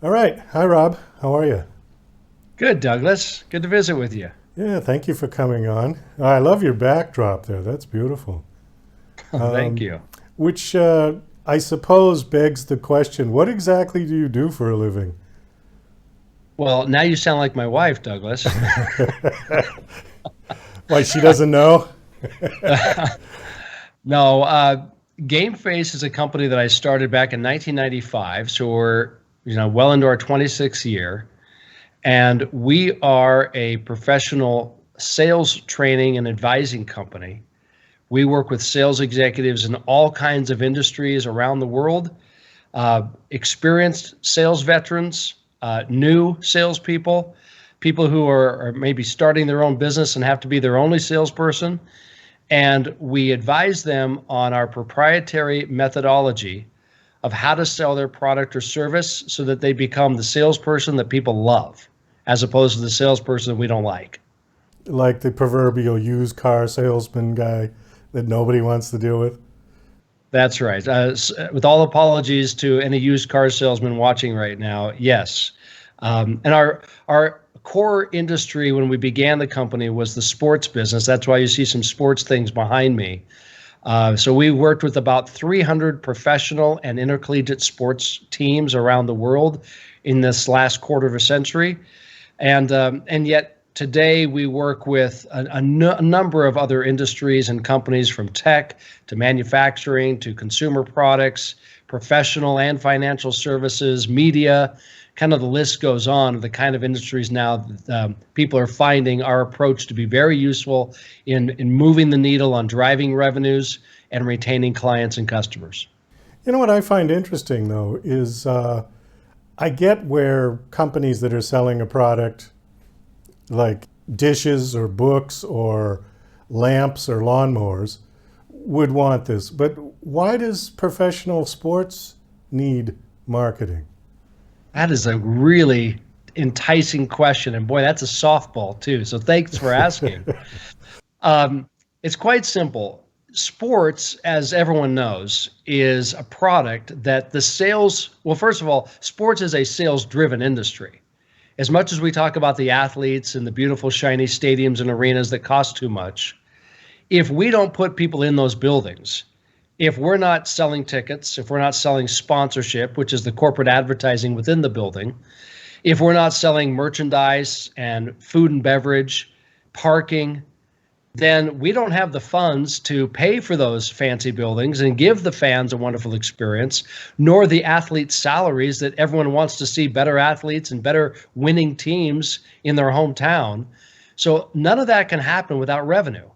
All right. Hi, Rob. How are you? Good, Douglas. Good to visit with you. Yeah, thank you for coming on. I love your backdrop there. That's beautiful. Thank you. Which I suppose begs the question, what exactly do you do for a living? Well, now you sound like my wife, Douglas. Why, she doesn't know? No, Game Face is a company that I started back in 1995, so we're well into our 26th year, and we are a professional sales training and advising company. We work with sales executives in all kinds of industries around the world, experienced sales veterans, new salespeople, people who are maybe starting their own business and have to be their only salesperson. And we advise them on our proprietary methodology of how to sell their product or service so that they become the salesperson that people love, as opposed to the salesperson that we don't like. Like the proverbial used car salesman guy that nobody wants to deal with? That's right. With all apologies to any used car salesman watching right now, yes. And our core industry when we began the company was the sports business. That's why you see some sports things behind me. So we worked with about 300 professional and intercollegiate sports teams around the world in this last quarter of a century, and yet today we work with a number of other industries and companies, from tech to manufacturing to consumer products, professional and financial services, media. Kind of the list goes on of the kind of industries now that people are finding our approach to be very useful in moving the needle on driving revenues and retaining clients and customers. You know what I find interesting, though, is I get where companies that are selling a product like dishes or books or lamps or lawnmowers would want this. But why does professional sports need marketing? That is a really enticing question. And boy, that's a softball, too. So thanks for asking. It's quite simple. Sports, as everyone knows, is a product that the sales, well, first of all, sports is a sales driven industry. As much as we talk about the athletes and the beautiful, shiny stadiums and arenas that cost too much, if we don't put people in those buildings, if we're not selling tickets, if we're not selling sponsorship, which is the corporate advertising within the building, if we're not selling merchandise and food and beverage, parking, then we don't have the funds to pay for those fancy buildings and give the fans a wonderful experience, nor the athletes' salaries that everyone wants to see better athletes and better winning teams in their hometown. So none of that can happen without revenue.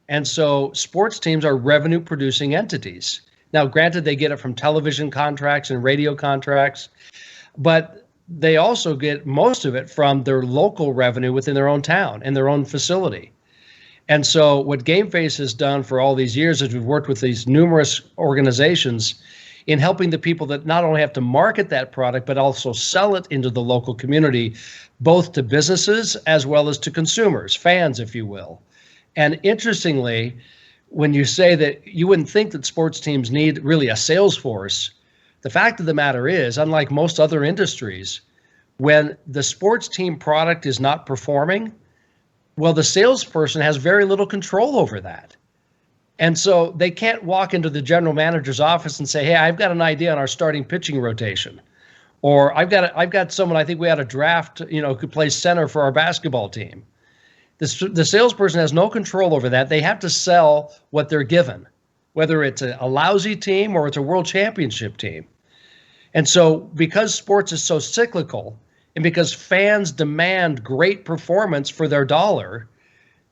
And so sports teams are revenue producing entities. Now, granted, they get it from television contracts and radio contracts, but they also get most of it from their local revenue within their own town and their own facility. And so what GameFace has done for all these years is we've worked with these numerous organizations in helping the people that not only have to market that product, but also sell it into the local community, both to businesses as well as to consumers, fans, if you will. And interestingly, when you say that you wouldn't think that sports teams need really a sales force, the fact of the matter is, unlike most other industries, when the sports team product is not performing, well, the salesperson has very little control over that. And so they can't walk into the general manager's office and say, "Hey, I've got an idea on our starting pitching rotation." Or I've got someone I think we ought to draft, who could play center for our basketball team. The salesperson has no control over that. They have to sell what they're given, whether it's a lousy team or it's a world championship team. And so because sports is so cyclical and because fans demand great performance for their dollar,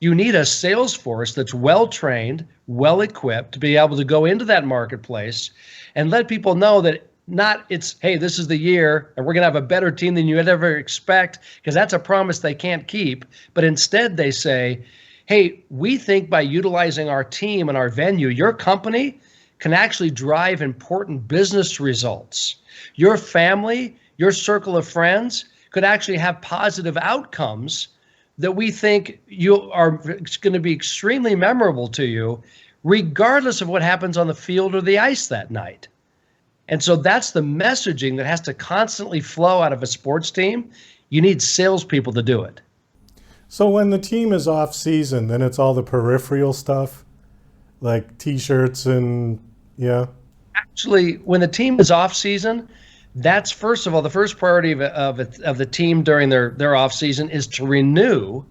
you need a sales force that's well trained, well equipped to be able to go into that marketplace and let people know that not it's, hey, this is the year and we're going to have a better team than you would ever expect, because that's a promise they can't keep. But instead they say, hey, we think by utilizing our team and our venue, your company can actually drive important business results. Your family, your circle of friends could actually have positive outcomes that we think you are going to be extremely memorable to you, regardless of what happens on the field or the ice that night. And so that's the messaging that has to constantly flow out of a sports team. You need salespeople to do it. So when the team is off season, then it's all the peripheral stuff, like T-shirts and yeah. Actually, when the team is off season, that's first of all the first priority of the team during their off season is to renew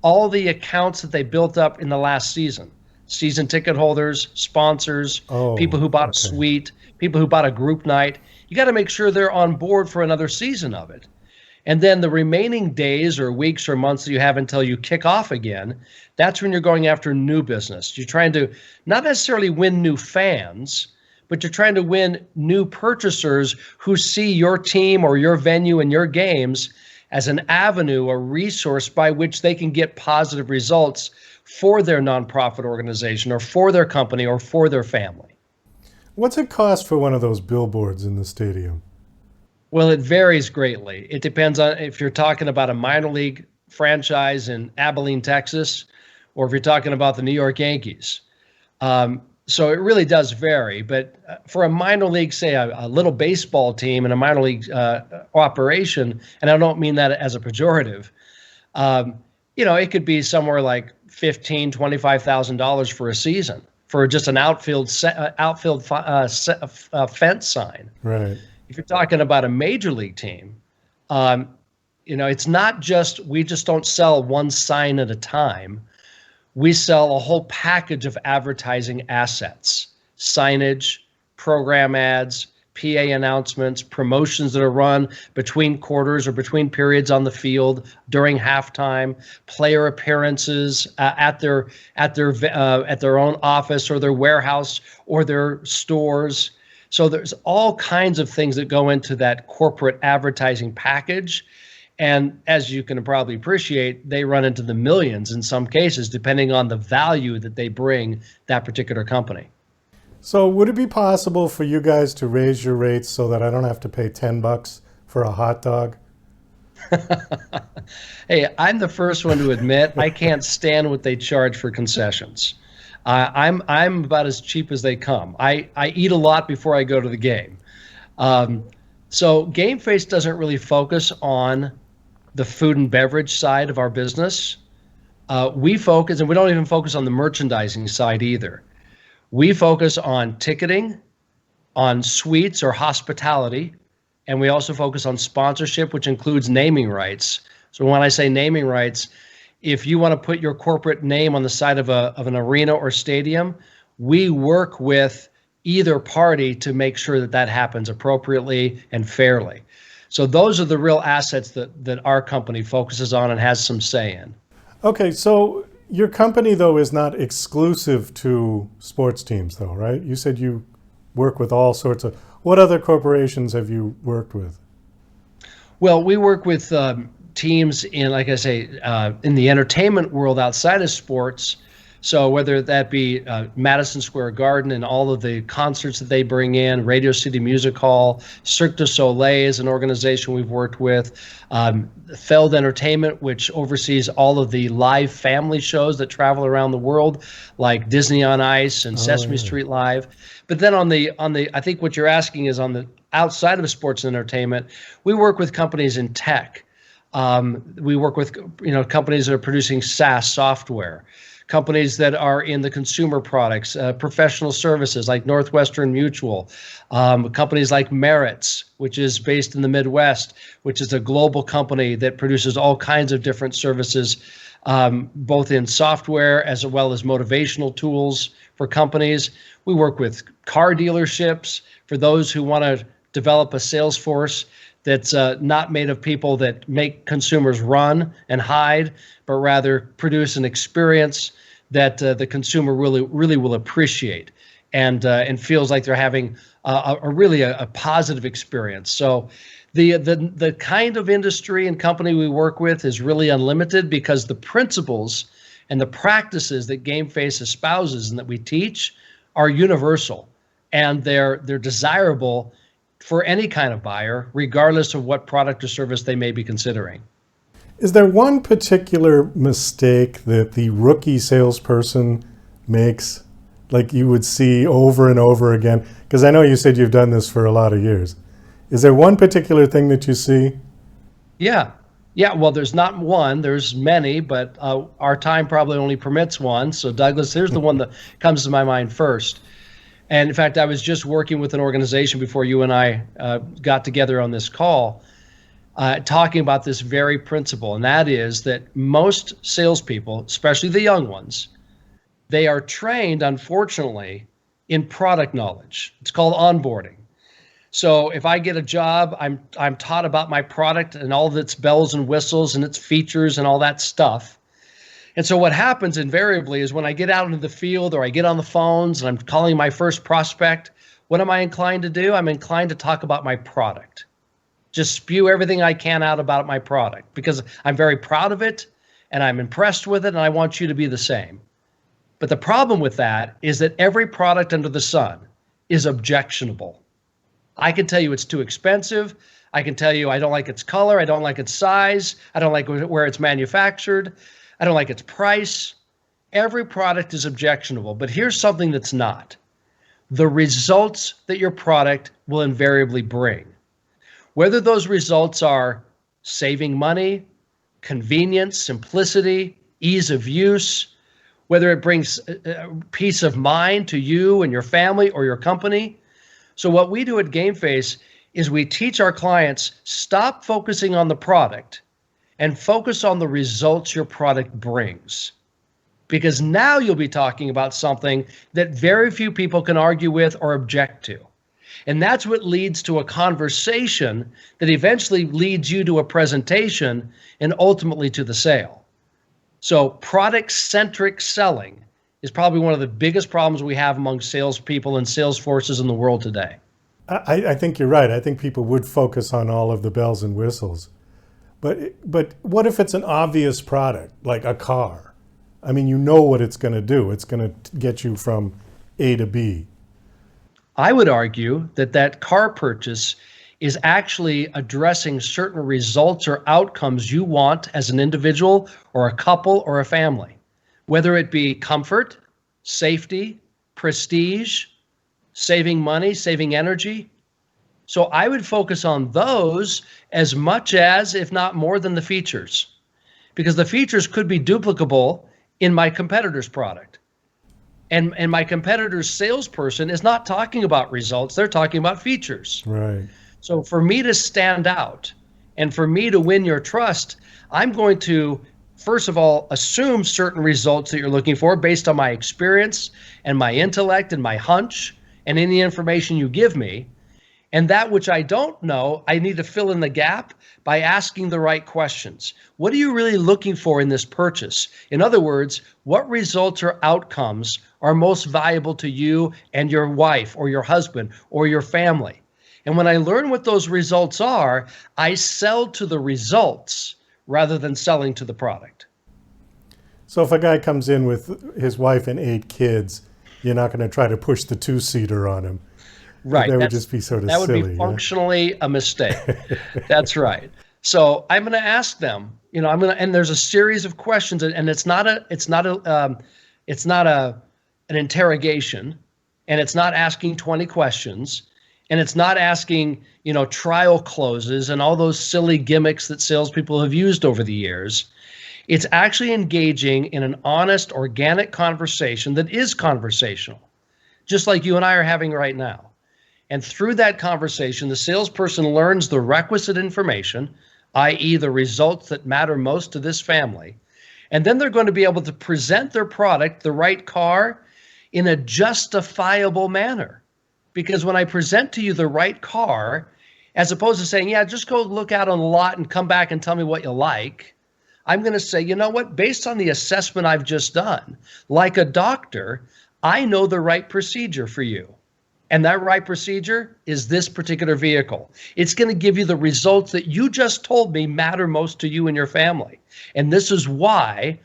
all the accounts that they built up in the last season. Season ticket holders, sponsors, Oh, people who bought a okay. suite, people who bought a group night. You got to make sure they're on board for another season of it. And then the remaining days or weeks or months that you have until you kick off again, that's when you're going after new business. You're trying to not necessarily win new fans, but you're trying to win new purchasers who see your team or your venue and your games as an avenue, a resource by which they can get positive results for their nonprofit organization or for their company or for their family. What's it cost for one of those billboards in the stadium? Well, it varies greatly. It depends on if you're talking about a minor league franchise in Abilene, Texas, or if you're talking about the New York Yankees. So it really does vary. But for a minor league, say a little baseball team and a minor league operation, and I don't mean that as a pejorative, it could be somewhere like $25,000 for a season for just an outfield fence sign. Right. If you're talking about a major league team, it's not just we just don't sell one sign at a time. We sell a whole package of advertising assets, signage, program ads, PA announcements, promotions that are run between quarters or between periods on the field during halftime, player appearances at their own office or their warehouse or their stores. So there's all kinds of things that go into that corporate advertising package. And as you can probably appreciate, they run into the millions in some cases, depending on the value that they bring that particular company. So would it be possible for you guys to raise your rates so that I don't have to pay $10 for a hot dog? Hey, I'm the first one to admit I can't stand what they charge for concessions. I'm about as cheap as they come. I eat a lot before I go to the game. So GameFace doesn't really focus on the food and beverage side of our business. We focus, and we don't even focus on the merchandising side either. We focus on ticketing, on suites or hospitality, and we also focus on sponsorship, which includes naming rights. So when I say naming rights, if you want to put your corporate name on the side of an arena or stadium, we work with either party to make sure that happens appropriately and fairly. So those are the real assets that our company focuses on and has some say in. Okay, so your company, though, is not exclusive to sports teams, though, right? You said you work with all sorts of... What other corporations have you worked with? Well, we work with teams in, like I say, in the entertainment world outside of sports. So whether that be Madison Square Garden and all of the concerts that they bring in, Radio City Music Hall, Cirque du Soleil is an organization we've worked with, Feld Entertainment, which oversees all of the live family shows that travel around the world, like Disney on Ice and Sesame Street Live. But then on the, I think what you're asking is on the outside of sports and entertainment, we work with companies in tech. We work with companies that are producing SaaS software. Companies that are in the consumer products, professional services like Northwestern Mutual, companies like Merritt's, which is based in the Midwest, which is a global company that produces all kinds of different services, both in software as well as motivational tools for companies. We work with car dealerships for those who want to develop a sales force that's not made of people that make consumers run and hide, but rather produce an experience that the consumer really will appreciate and feels like they're having a positive experience. So the kind of industry and company we work with is really unlimited because the principles and the practices that GameFace espouses and that we teach are universal, and they're desirable for any kind of buyer, regardless of what product or service they may be considering. Is there one particular mistake that the rookie salesperson makes like you would see over and over again? Because I know you said you've done this for a lot of years. Is there one particular thing that you see? Yeah. Yeah. Well, there's not one, there's many, but our time probably only permits one. So, Douglas, here's the one that comes to my mind first. And in fact, I was just working with an organization before you and I got together on this call, talking about this very principle. And that is that most salespeople, especially the young ones, they are trained, unfortunately, in product knowledge. It's called onboarding. So if I get a job, I'm taught about my product and all of its bells and whistles and its features and all that stuff. And so what happens invariably is when I get out into the field or I get on the phones and I'm calling my first prospect, what am I inclined to do? I'm inclined to talk about my product. Just spew everything I can out about my product because I'm very proud of it and I'm impressed with it and I want you to be the same. But the problem with that is that every product under the sun is objectionable. I can tell you it's too expensive. I can tell you I don't like its color. I don't like its size. I don't like where it's manufactured. I don't like its price. Every product is objectionable, but here's something that's not. The results that your product will invariably bring. Whether those results are saving money, convenience, simplicity, ease of use, whether it brings peace of mind to you and your family or your company. So what we do at GameFace is we teach our clients, stop focusing on the product and focus on the results your product brings. Because now you'll be talking about something that very few people can argue with or object to. And that's what leads to a conversation that eventually leads you to a presentation and ultimately to the sale. So product-centric selling is probably one of the biggest problems we have among salespeople and sales forces in the world today. I think you're right. I think people would focus on all of the bells and whistles. But what if it's an obvious product, like a car? I mean, you know what it's going to do. It's going to get you from A to B. I would argue that that car purchase is actually addressing certain results or outcomes you want as an individual or a couple or a family, whether it be comfort, safety, prestige, saving money, saving energy. So I would focus on those as much as, if not more than the features, because the features could be duplicable in my competitor's product. And my competitor's salesperson is not talking about results, they're talking about features. Right. So for me to stand out and for me to win your trust, I'm going to, first of all, assume certain results that you're looking for based on my experience and my intellect and my hunch and any information you give me. And that which I don't know, I need to fill in the gap by asking the right questions. What are you really looking for in this purchase? In other words, what results or outcomes are most valuable to you and your wife or your husband or your family? And when I learn what those results are, I sell to the results rather than selling to the product. So if a guy comes in with his wife and 8 kids, you're not going to try to push the 2-seater on him. Right. That would just be sort of silly. That would silly, be functionally a mistake. That's right. So I'm going to ask them, and there's a series of questions, and it's not an interrogation, and it's not asking 20 questions, and it's not asking, trial closes and all those silly gimmicks that salespeople have used over the years. It's actually engaging in an honest, organic conversation that is conversational, just like you and I are having right now. And through that conversation, the salesperson learns the requisite information, i.e. the results that matter most to this family. And then they're going to be able to present their product, the right car, in a justifiable manner. Because when I present to you the right car, as opposed to saying, yeah, just go look out on the lot and come back and tell me what you like, I'm going to say, you know what, based on the assessment I've just done, like a doctor, I know the right procedure for you. And that right procedure is this particular vehicle. It's going to give you the results that you just told me matter most to you and your family. And this is why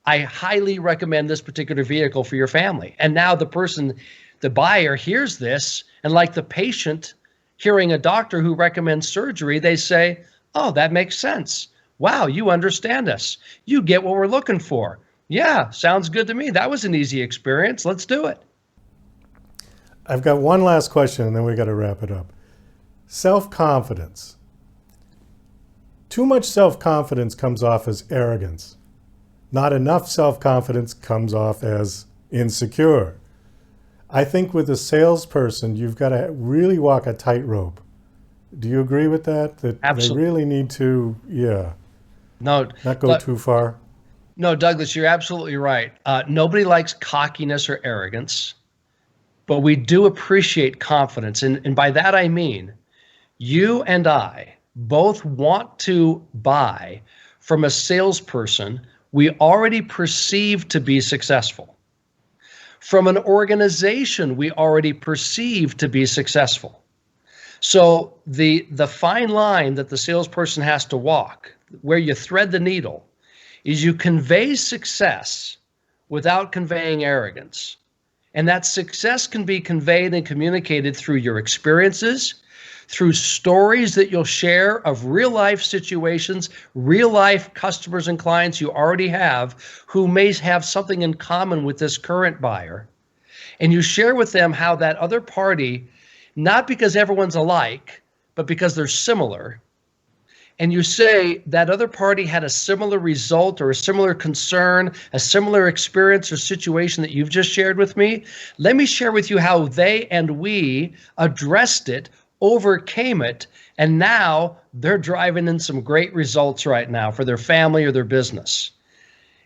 I highly recommend this particular vehicle for your family. And now the buyer hears this, and like the patient hearing a doctor who recommends surgery, they say, oh, that makes sense. Wow, you understand us. You get what we're looking for. Yeah, sounds good to me. That was an easy experience. Let's do it. I've got one last question, and then we got to wrap it up. Self-confidence. Too much self-confidence comes off as arrogance. Not enough self-confidence comes off as insecure. I think with a salesperson, you've got to really walk a tightrope. Do you agree with that? That Absolutely. they really need to, No, not go too far? no, Douglas, you're absolutely right. Nobody likes cockiness or arrogance, but we do appreciate confidence. And by that, I mean you and I both want to buy from a salesperson we already perceive to be successful, from an organization we already perceive to be successful. So the fine line that the salesperson has to walk, where you thread the needle, is you convey success without conveying arrogance. And that success can be conveyed and communicated through your experiences, through stories that you'll share of real life situations, real life customers and clients you already have who may have something in common with this current buyer. And you share with them how that other party, not because everyone's alike, but because they're similar. And you say that other party had a similar result or a similar concern, a similar experience or situation that you've just shared with me. Let me share with you how they and we addressed it, overcame it, and now they're driving in some great results right now for their family or their business.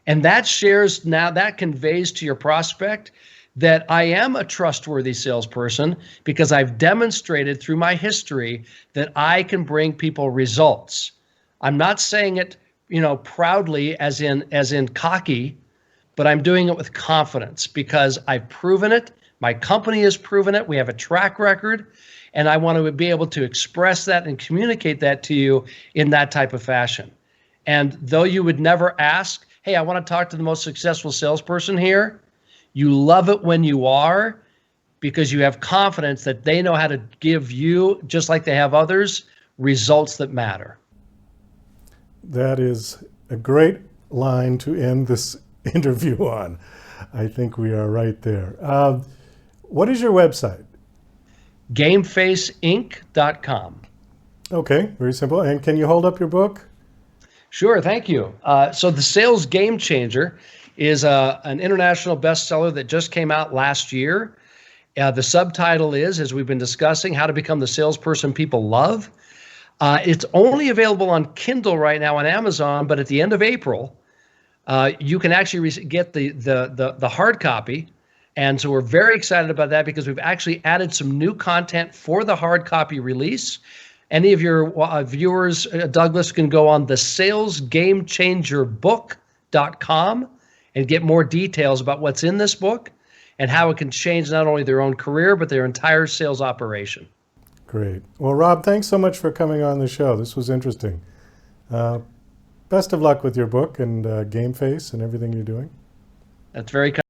And that shares now, that conveys to your prospect that I am a trustworthy salesperson because I've demonstrated through my history that I can bring people results. I'm not saying it, proudly as in cocky, but I'm doing it with confidence because I've proven it. My company has proven it. We have a track record, and I want to be able to express that and communicate that to you in that type of fashion. And though you would never ask, hey, I want to talk to the most successful salesperson here, you love it when you are because you have confidence that they know how to give you, just like they have others, results that matter. That is a great line to end this interview on. I think we are right there. What is your website? GameFaceInc.com. Okay, very simple. And can you hold up your book? Sure, thank you. So The Sales Game Changer is an international bestseller that just came out last year. The subtitle is, as we've been discussing, How to Become the Salesperson People Love. It's only available on Kindle right now on Amazon, but at the end of April, you can actually get the hard copy. And so we're very excited about that because we've actually added some new content for the hard copy release. Any of your viewers, Douglas, can go on the salesgamechangerbook.com and get more details about what's in this book and how it can change not only their own career, but their entire sales operation. Great. Well, Rob, thanks so much for coming on the show. This was interesting. Best of luck with your book and Game Face and everything you're doing. That's very kind.